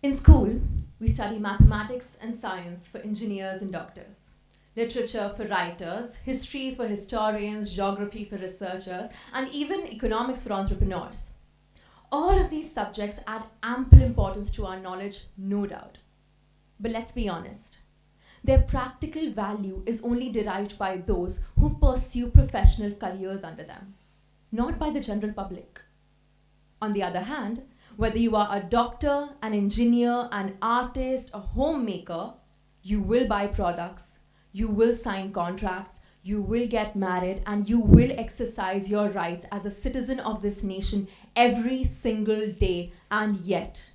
In school, we study mathematics and science for engineers and doctors, literature for writers, history for historians, geography for researchers, and even economics for entrepreneurs. All of these subjects add ample importance to our knowledge, no doubt. But let's be honest, their practical value is only derived by those who pursue professional careers under them, not by the general public. On the other hand, whether you are a doctor, an engineer, an artist, a homemaker, you will buy products, you will sign contracts, you will get married, and you will exercise your rights as a citizen of this nation every single day. And yet,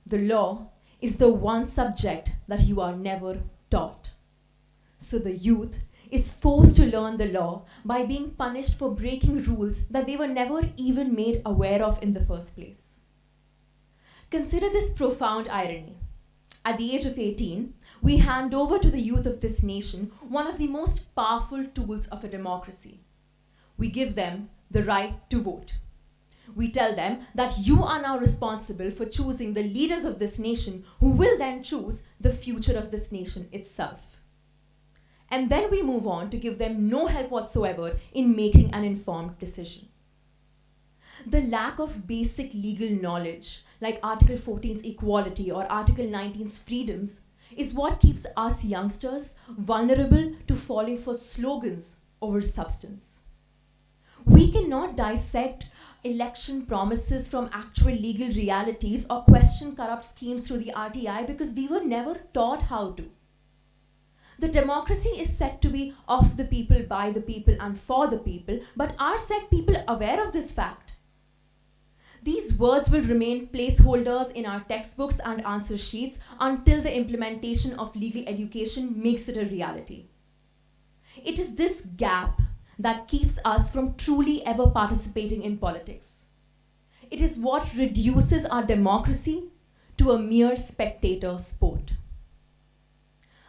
the law is the one subject that you are never taught. So the youth is forced to learn the law by being punished for breaking rules that they were never even made aware of in the first place. Consider this profound irony. At the age of 18, we hand over to the youth of this nation one of the most powerful tools of a democracy. We give them the right to vote. We tell them that you are now responsible for choosing the leaders of this nation who will then choose the future of this nation itself. And then we move on to give them no help whatsoever in making an informed decision. The lack of basic legal knowledge, like Article 14's equality or Article 19's freedoms, is what keeps us youngsters vulnerable to falling for slogans over substance. We cannot dissect election promises from actual legal realities or question corrupt schemes through the RTI because we were never taught how to. The democracy is said to be of the people, by the people, and for the people, but are said people aware of this fact? These words will remain placeholders in our textbooks and answer sheets until the implementation of legal education makes it a reality. It is this gap that keeps us from truly ever participating in politics. It is what reduces our democracy to a mere spectator sport.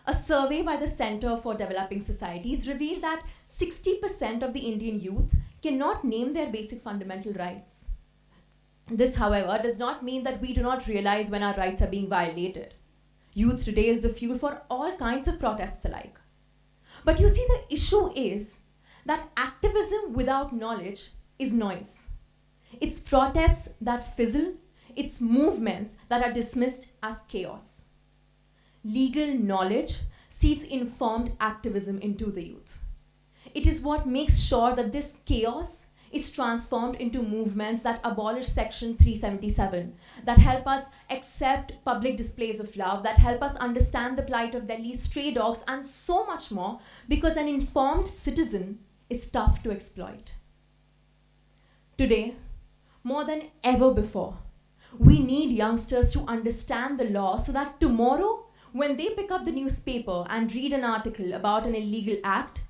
A survey by the Center for Developing Societies revealed that 60% of the Indian youth cannot name their basic fundamental rights. This, however, does not mean that we do not realize when our rights are being violated. Youth today is the fuel for all kinds of protests alike. But you see, the issue is that activism without knowledge is noise. It's protests that fizzle, it's movements that are dismissed as chaos. Legal knowledge seeds informed activism into the youth. It is what makes sure that this chaos is transformed into movements that abolish Section 377, that help us accept public displays of love, that help us understand the plight of Delhi's stray dogs, and so much more, because an informed citizen is tough to exploit. Today, more than ever before, we need youngsters to understand the law so that tomorrow, when they pick up the newspaper and read an article about an illegal act,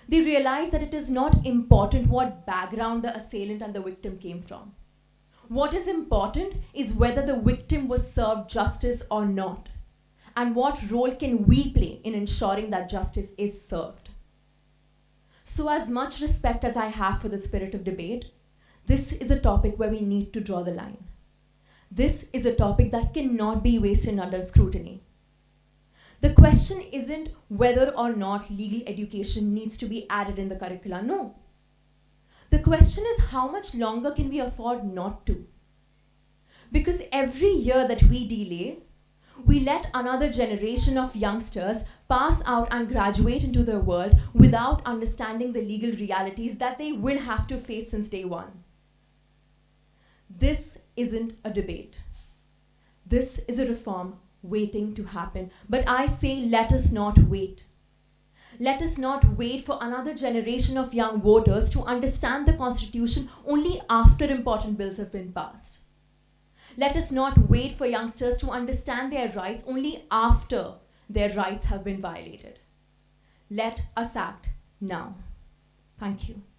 they realize that it is not important what background the assailant and the victim came from. What is important is whether the victim was served justice or not, and what role can we play in ensuring that justice is served. So as much respect as I have for the spirit of debate, this is a topic where we need to draw the line. This is a topic that cannot be wasted under scrutiny. The question isn't whether or not legal education needs to be added in the curricula. No. The question is how much longer can we afford not to? Because every year that we delay, we let another generation of youngsters pass out and graduate into the world without understanding the legal realities that they will have to face since day one. This isn't a debate. This is a reform waiting to happen. But I say, let us not wait. Let us not wait for another generation of young voters to understand the Constitution only after important bills have been passed. Let us not wait for youngsters to understand their rights only after their rights have been violated. Let us act now. Thank you.